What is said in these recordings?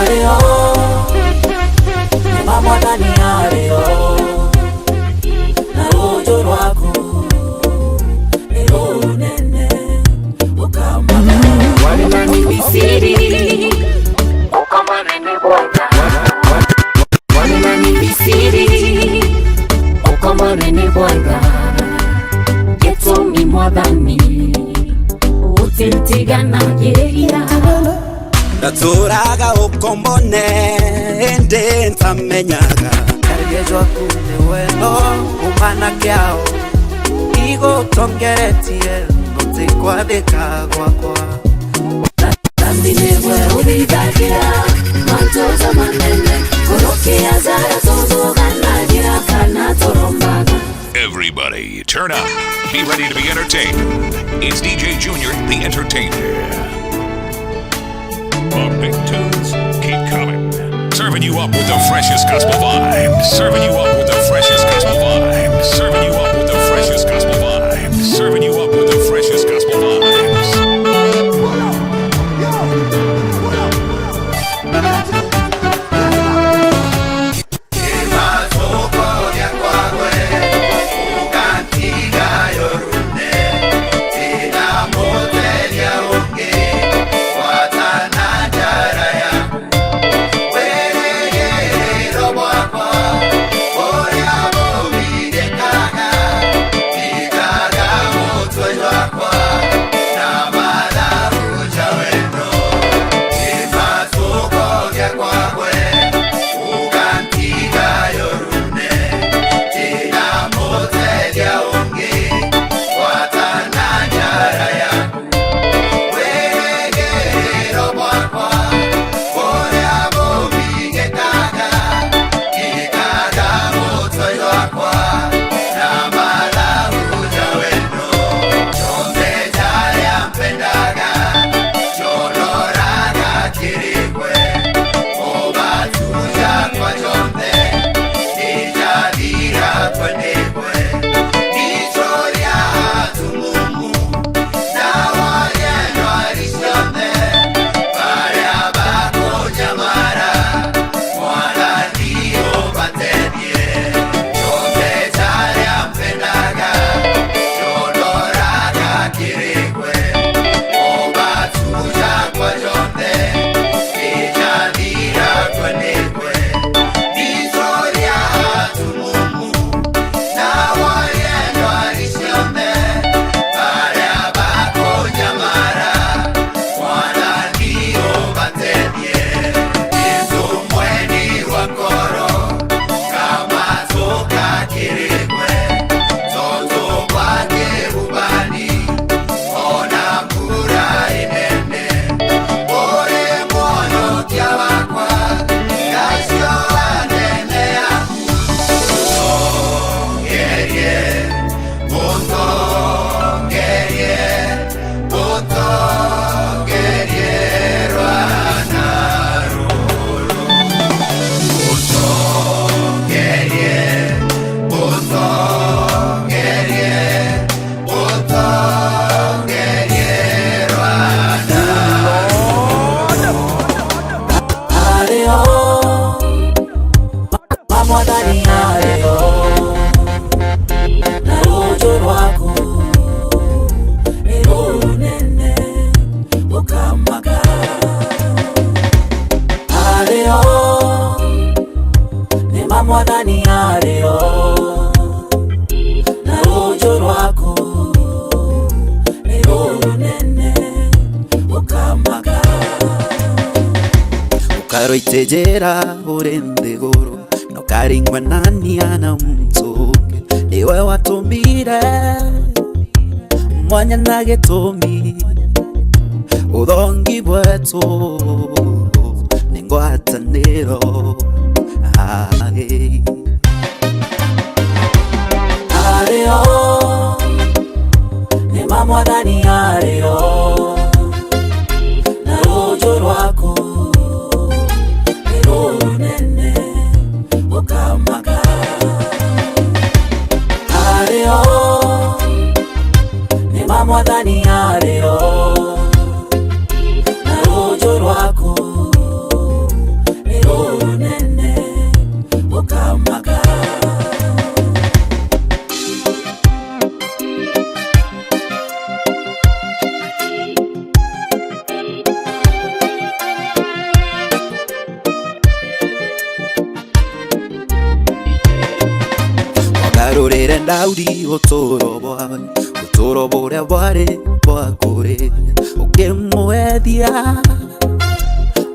Areo Mama Dani areo Na rojo rwaku Ero nene Ukama Walina ni bisiri Ukama nene bwanga Walina ni bisiri Ukama nene bwanga Geto mi mwadhani Utintigana yeya Naturaga ukombone ende ntamenyaga Karigejwa kune weno umana kiao Igo tongeretie Noti kwa deka kwa Tambinegwe ubidagira Mantoza manene Koroki azara zozo ganagira Kana torombaga. Everybody, turn up. Be ready to be entertained. It's DJ Junior, the entertainer. The big tunes keep coming. Serving you up with the freshest gospel vibes. Serving you up with the freshest gospel vibes. Serving you up with the freshest gospel vibes. Serving you up with the freshest gospel vibes. Itejera urende goro no karingwa nani ana mtuke niwe watumire mwanya nagetomi udongi bwetu ningwataniro Areo ni mamwa dani areo Na rojo rwaku nene ukamaga Areo ni mamwa dani areo Na rojo rwaku Daudi utoro buria bwari bwakuri ukimwethia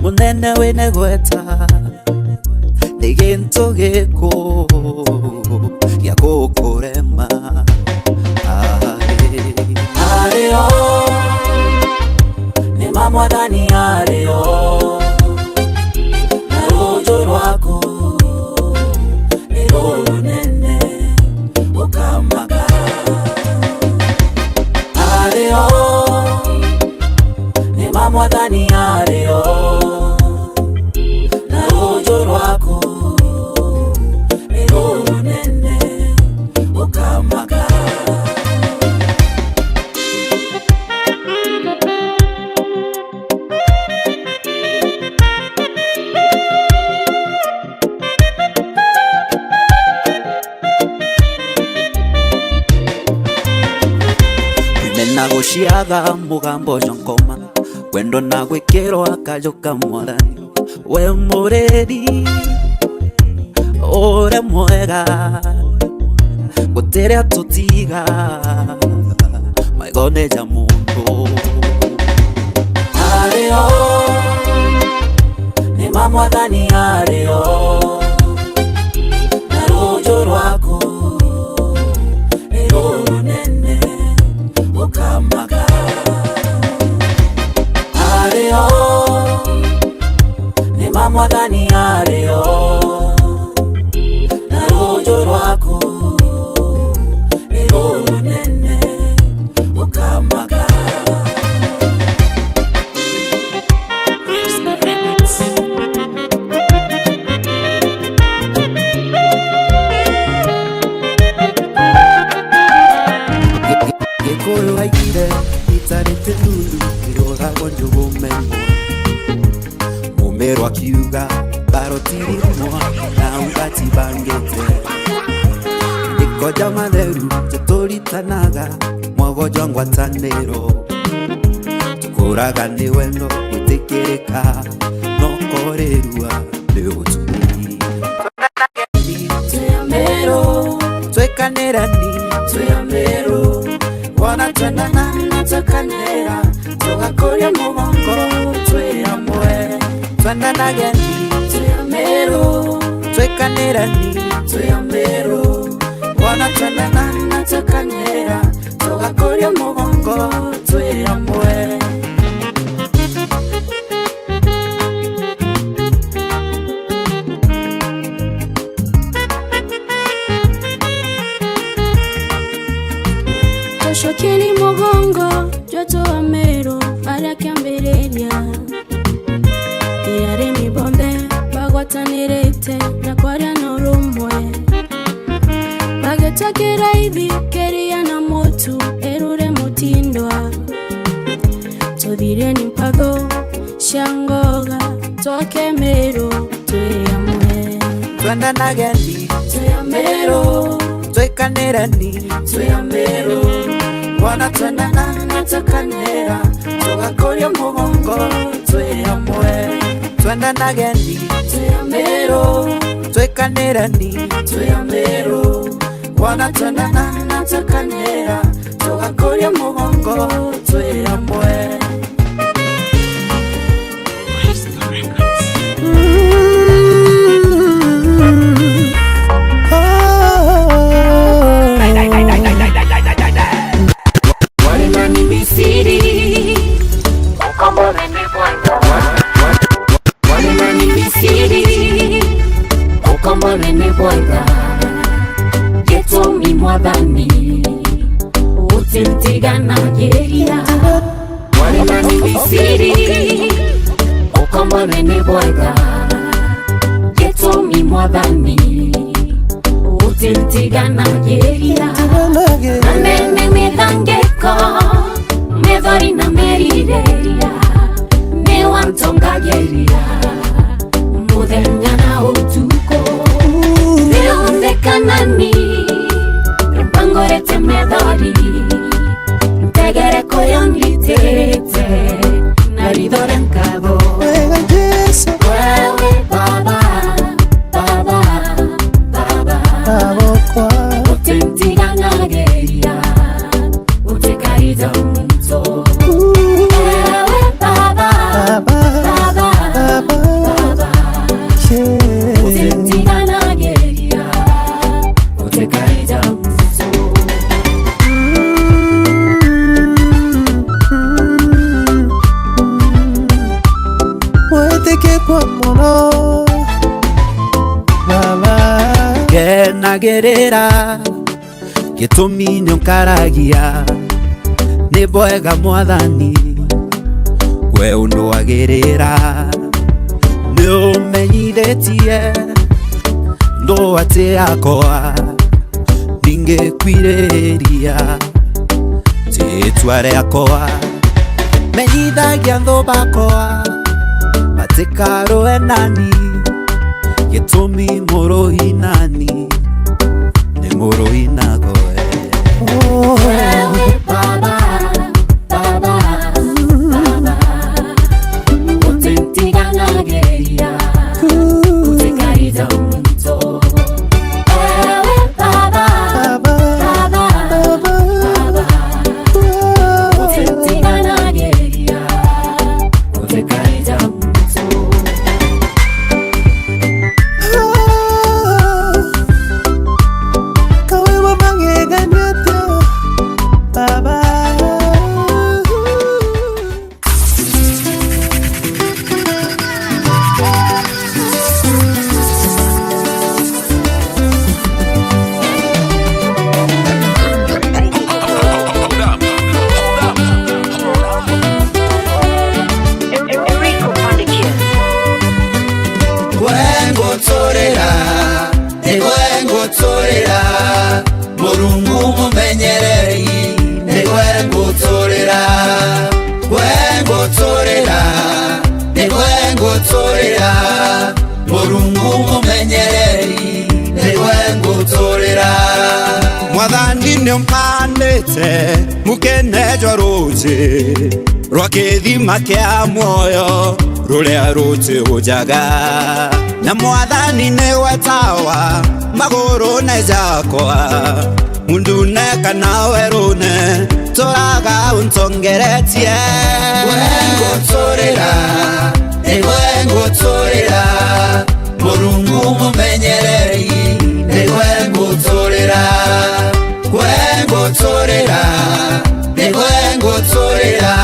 munene wine gweta ni gintu giku gia gukurema ario ni mamwathani ario na rujo rwaku ni runene ukamaka ario ni mamwathani ario na rujo rwaku ni runene ukamaka Nagushiaga mugambo jonkoma wendo na gwikirwo akajuka mwathani we mureri ore mwega gutire atutiga maigone ja mundu ario ni mamwathani ario na rujo rwaku ni runene ukamaka ario ni mamwathani ario na rujo rwaku ni runene ukamaka Gikuru haigire itarite lulu iroga gonjugumengo mumero akiuga barotirimwa na ugati bangete ikoja matheru tutoritanaga mwagojo ngwataniro tukuraga ni wendo gutikirika nokorerua ni utumi tuyamero twekanirani tuyamero wana twenana natakanera tugakoria mugongo tuyamwe twenana gendi tuyamero twekanirani tuyamero wana twenana natakanera tugakoria mugongo tuyamwe Shokeni mugongo joto wa mero ala kiambereria Iare mi bombe bagwatanirete na kwaria no rumwe Bagetakira ibi keria na motu erure mutindwa Todire ni mpago shangoga toke mero tuyamwe twenana gendi tuyamero twekanirani tuyamero wana twenana natakanera tugakoria mugongo tuyamwe twenana gendi tuyamero twekanirani tuyamero wana twenana natakanera tugakoria mugongo tuyamwe Baba, Baba, Baba, muno Baba Kenagerera gitumi nyokaragia ni bwega mwathani we undu wagirira ni umenyithetie ndo ati yakwa ningekwiriria titwa riakwa menyithagia nthu bakwa matikaroe nani gitumi muruhi nani ni muruhi nagoe Baba, Baba, Baba, utentigana geria, utekaiza mto. Baba, Baba, Baba, utentigana geria, utekaiza mto. Kawe wabangega nyoto Baba Gwengutorera Murungu mumenyereri Gwengutorera Gwengutorera Gwengutorera Murungu mumenyereri Gwengutorera Mwathani nĩmpanĩte mũkenenjwo rũũĩ rwa kĩthima kĩa muoyo rũrĩa rũtĩhũnjaga na Mwathani nĩwe tawa magũrũ-inĩ jakwa mundune kana werũ-inĩ tũraga ũntongeretie Gwengutorera Gwengutorera Mũrungu mũmenyereri Gwengutorera Gwengutorera Gwengutorera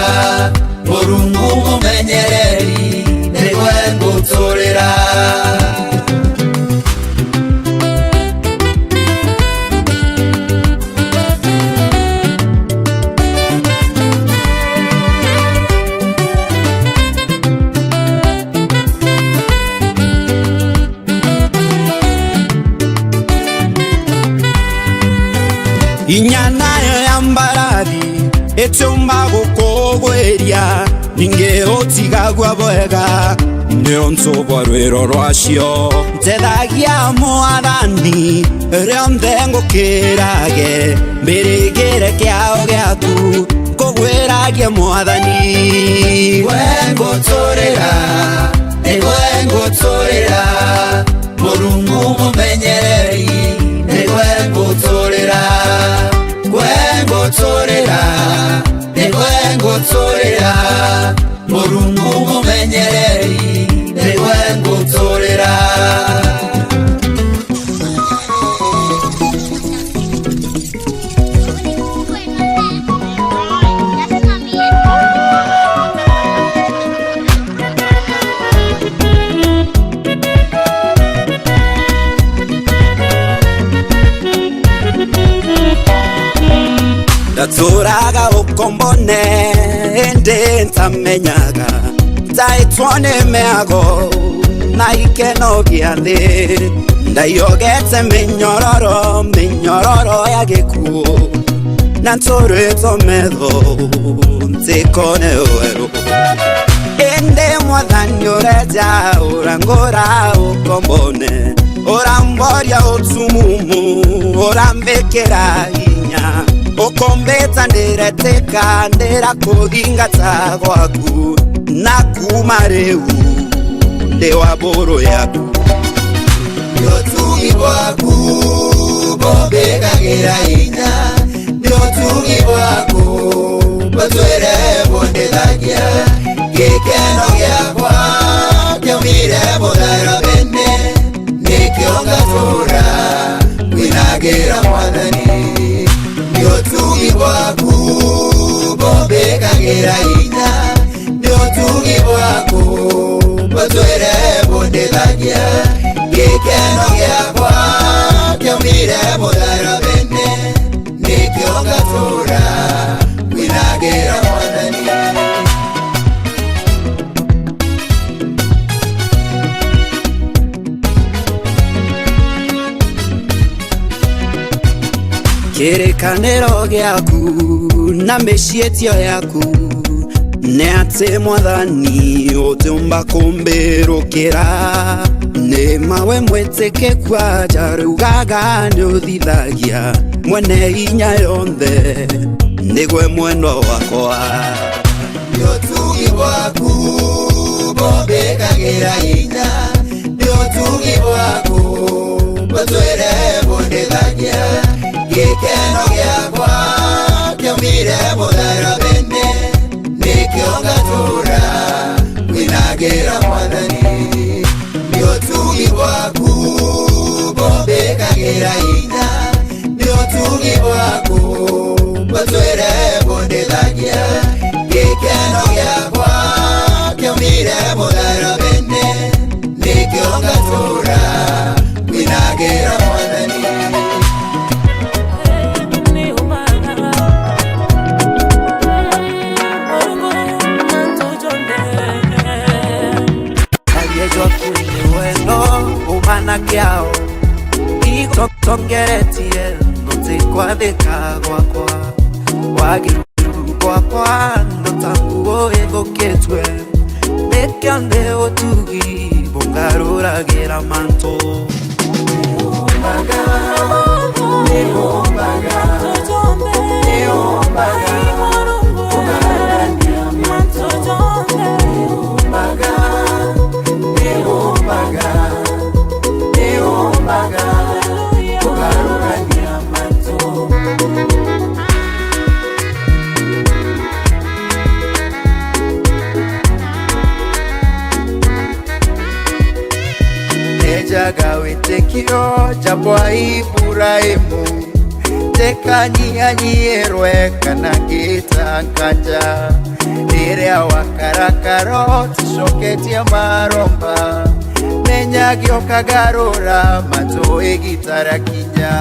Mũrungu mũmenyereri Gwengutorera Inyanayo ya mbarathi ĩtũma gũkũgwĩria ningĩ ũtigagua bwega nĩo ntũbwa rwĩro rwacio ntethagia Mwathani rĩonthe ngũkĩrage mbĩrĩgĩre kĩao gĩaku kũgwĩragia Mwathani Gwengutorera Gwengutorera Mũrungu mũmenyereri Gwengutorera Gwengutorera Gwengutorera Mũrungu mũmenyereri Gwengutorera Ndatũraga ũkombone ĩndĩ ntamenyaga ndaĩtwo nĩ mĩago na ikeno gĩa thĩ ndaiyogete mĩnyororo ya gĩkuũ na ntũrĩtwo metho ntikone werũ ĩndĩ Mwathani ũrenja ũrangũra ũkombone ũramboria ũtumumu ũrambĩkĩra hinya ũkombĩta ndĩretĩka ndĩrakũthingata gwaku na kuma rĩu ndĩ wa mbũrũ yaku nĩũtugi bwaku mbũmbĩkagĩra hinya nĩũtugi bwaku mbũtwĩre bũndĩthagia gĩkeno gĩakwa kĩaumire mũtharaba-inĩ nĩkĩo ngatũra kwĩnagĩra Mwathani nĩũtugi bwaku mbũmbĩkagĩra hinya nĩũtugi bwaku mbũtwĩre bondethagia gikeno giakwa kiaumire mutharaba-ini nikio ngatura kwinagira Mwathani. Kirikaniro giaku na mecietio yaku ne ati Mwathani utumba kumbirukira ni mawe mwitikeku aja riu gaga ni uthithagia mwene hinya yonthe nigwe mwendwa wakwa ni utugi bwaku bombikagira hinya ni utugi bwaku botwire bondethagia gikeno giakwa kiaumire mutharaba-ini nikio ngatura kwinagira Mwathani. Ni utugi bwaku bombikagira hinya ni utugi bwaku botwire bondethagia gikeno giakwa kiaumire mutharaba-ini nikio ngatura kwinagira Mwathani. kiao tongeretie notikwathika gwakwa wagiru gwakwa notanguo ithukitwe nikio ndi utugi bungaruragira mantu Nejaga witekio jabwa Ibrahimu tekanyanyierwe kana gitankanja iria wakarakaro tishoketia maromba nenyagio kagarura matoi gitarakinya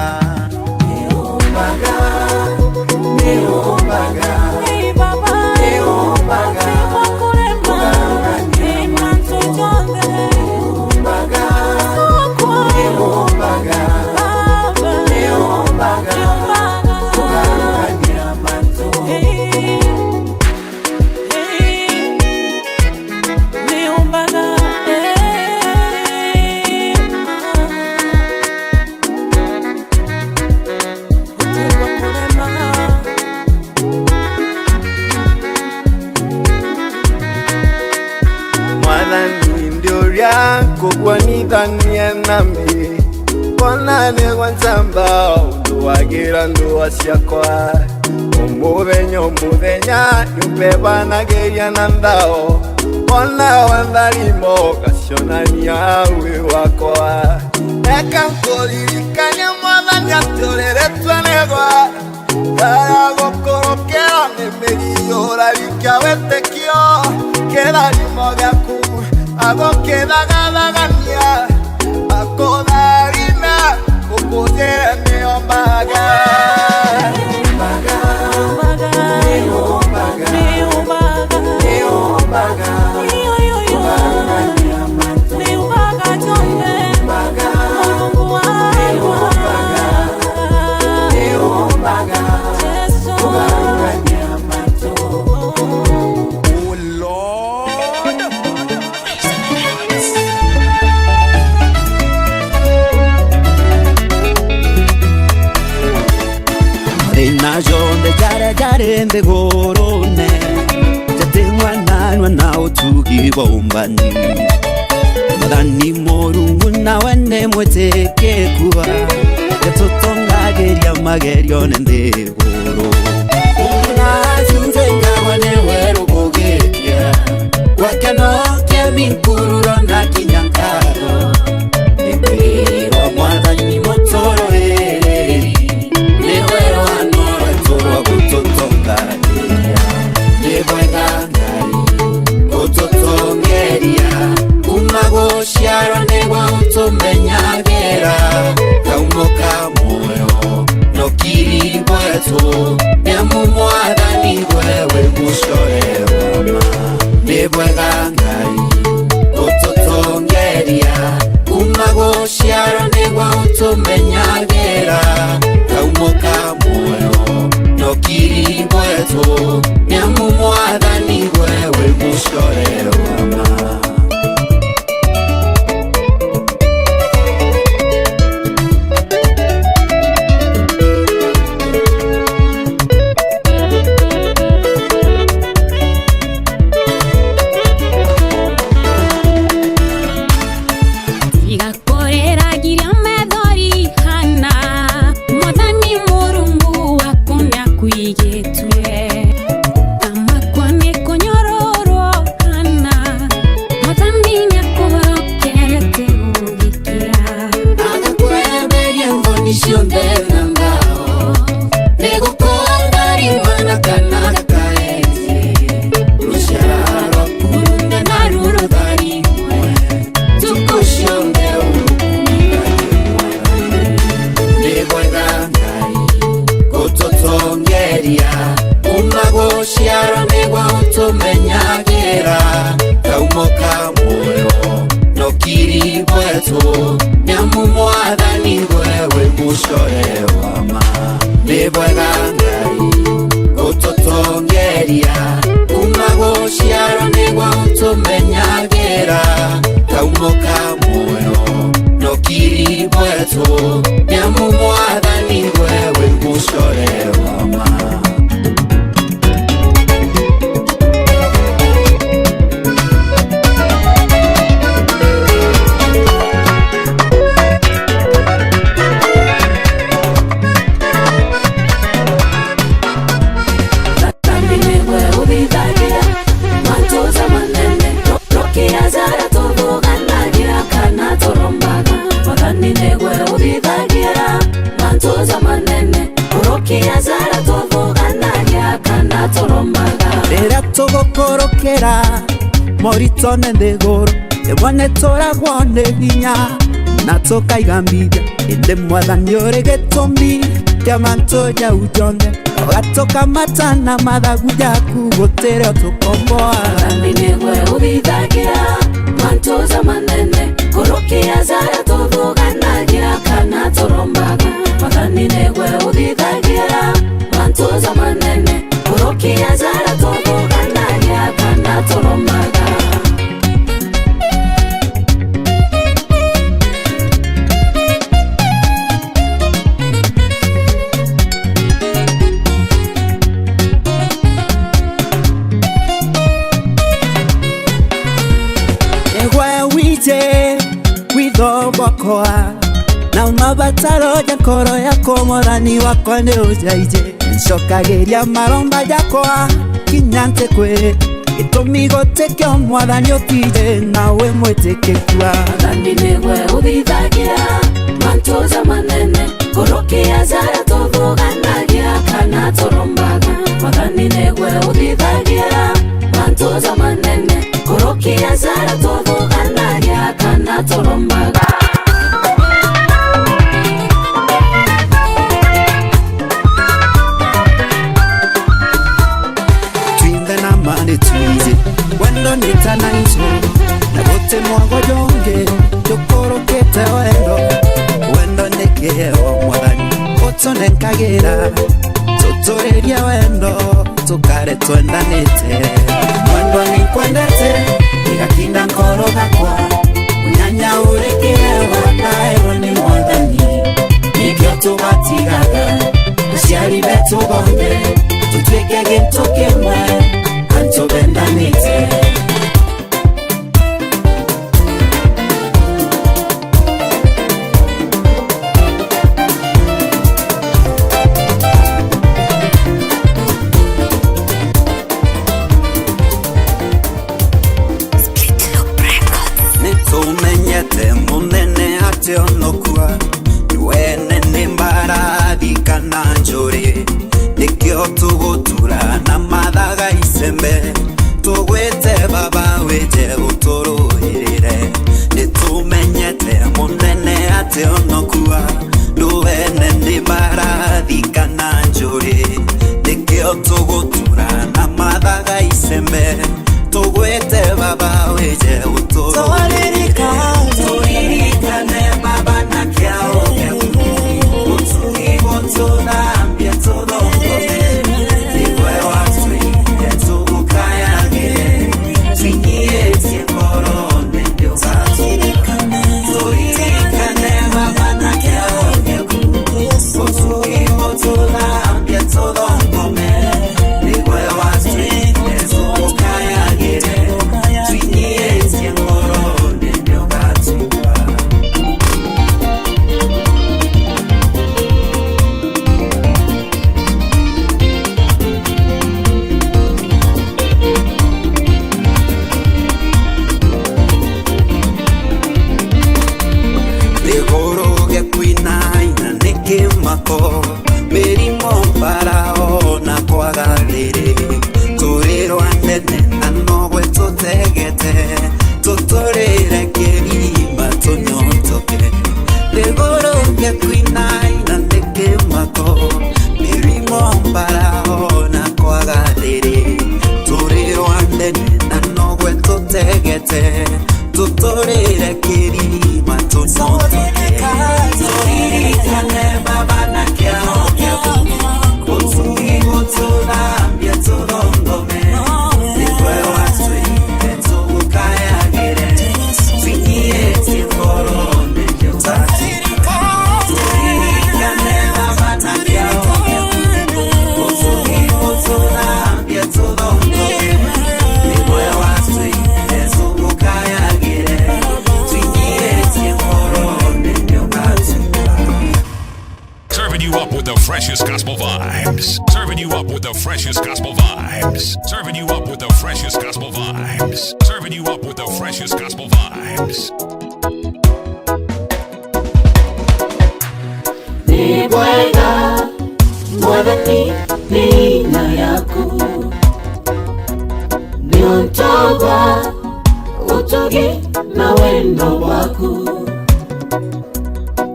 Neumbaga kugwanithania nami bona ni gwanzamba undu wagira ndua ciakwa umuthenya nyumbebanagiria na nthao bona wantharimo gacionania wi wakwa eka nkuririkania Mwathani aturiretwe nigwa garagukurukira ni miriura rikia witikio kirathimo giaku agokethagathagania akotharina kukujira niombaga Jonde jare nthigurune jating'wananwa na utugi wa umbani Mwathani Murungu nawe ni mwitikiku jatutongagiria magerio ni nthiguru unajunzengawa niwe rubugiria gwakeno kia minkururo na kinyankaro nikwirwa Mwathani mutororeri niwe Utotongeria umagocia nokiri bwetu nyamumwathani wewe mucore wama nibwega Ngai ututongeria kuma guciaro niguo utumenyagira kaumo ka muoyo nokiri bwetu nyamumwathani wewe mucore wama morito nende goro ebone toragwo nĩ hinya na tũkaigambithia ĩndĩ mwathani ũrĩ gĩtũmi kĩa mantũ jau jonthe ũgatũkamata na mathagu yaku gũtirĩ o tũkomboa Mwathani nĩwe ũthithagia mantũza manene kũrũkia zara tũthũganagia kana tũrombaga Mwathani nĩwe ũthithagia mantũza manene kũrũkia zara tũthũganagia kana tũrombaga Wakwa na umabataro jakoro yako morani wakwa nĩ ũnjaije ncokagĩria maromba yakwa kinyante kwĩ gĩtũmi gũtĩkio mwathani ũtije nawe mwĩtĩkĩkua Mwathani nĩwe ũthithagia mantũza manene kũrũkia zara tũthũganagia kana tũrombaga Mwathani nĩwe ũthithagia mantũza manene kũrũkia zara tũthũganagia kana tũrombaga tuize wendo nitanaizo na bote mwago jonge tukorokete wendo nekeo mwathani otone nkagera tutoreria wendo tukare twendanite wendo nikwendete igakinda nkoro gakwa unyanya urekewa naero ni mwathani nikio tugatigaga uciari betu bonde tutwike gintu kimwe anto bendanite nitumenyete munene ati onokua wene ni mbarathi kana njuri nikio tugutura na mathaga icembe tugwite baba wije uturuhirire nitumenyete munene ati onokua wene ni mbarathi Tugire kirima tunotheke turirikane baba na kiao Utugi utunambia turongome Nikwe watwite tugukayagire Twingie tikorone yotati Turirikane baba na kiao Utugi utunambia turongome Nikwe watwite tugukayagire Twingie tikorone yotati Serving you up with the freshest gospel vibes. Serving you up with the freshest gospel vibes. Serving you up with the freshest gospel vibes. Serving you up with the freshest gospel vibes. Ni bwega mwathani nina yaku ni ontoba utogi na wendo waku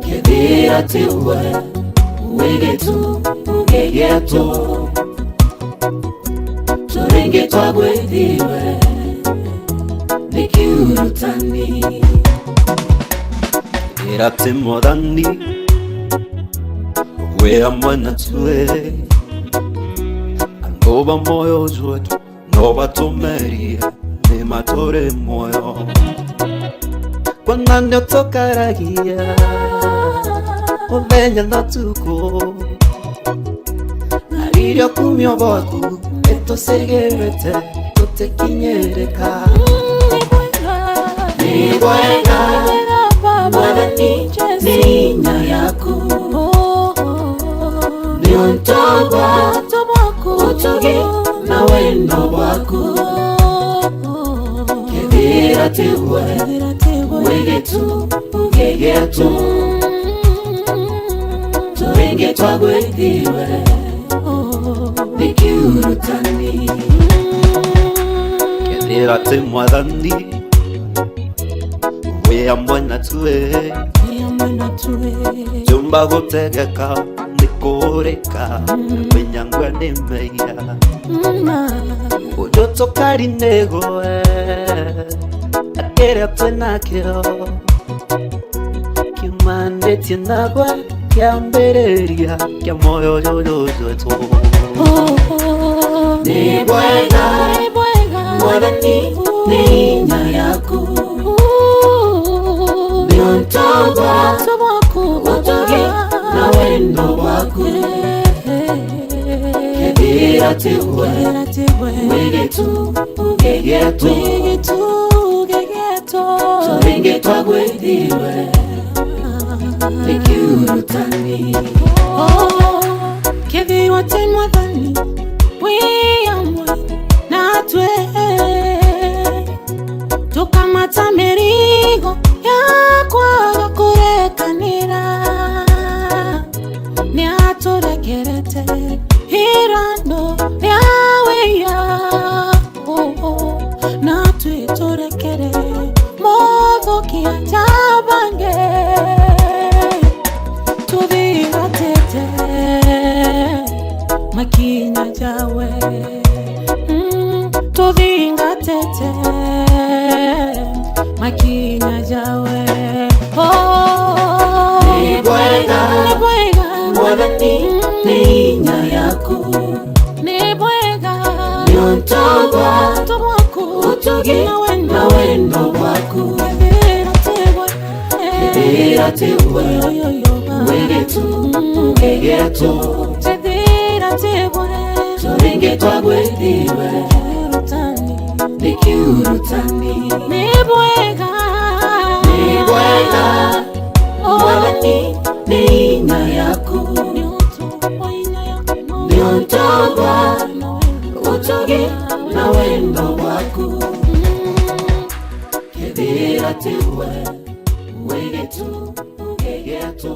kethira tiwe wigetu ugegeto turinge twagwethiwe nikiurutani kethira ti mwathani we hamwe na twe andoba moyo wetu nobatumerie ni matore moyo kwananyo tokaragia Ovenya na tuko Naririo kumyo boku Eto segerete Tote kinyereka ni bwega mwathani nina yaku ni ontoba utogi na wendo waku kethira tiwe wigetu ugegetu turinge twagwethiwe nikiurutani kethira ti mwathani we hamwe na twe jumba gutegeka nikurika winyangwa nimeia ujoto kari negoe akere twenakio kimandetie nagwa kiambereria kia moyo yoyoyoto ni bwega mwathani nina yaku ni ontoba utogi na wendo waku kethira tiwe wigetu ugegetu turinge twagwethiwe nikiurutani Kethirwa ti mwathani wi hamwe natwe tukamata mĩrigo ya kwaga kũrekanĩra nĩatũrekerete irano rĩa wĩya na twĩtũrekere mũthũkia tabange tuthigatĩte makinya jawe tuthingatĩte makinya jawe ni bwega mwathani nina yaku ni bwega ni ontoba utogi na wendo waku kethira tiwe wigetu ugegetu turinge twagwethiwe nikiurutani ni bwega mwathani nina yaku ni ontoba utogi na wendo waku kethira tiwe wigetu ugegetu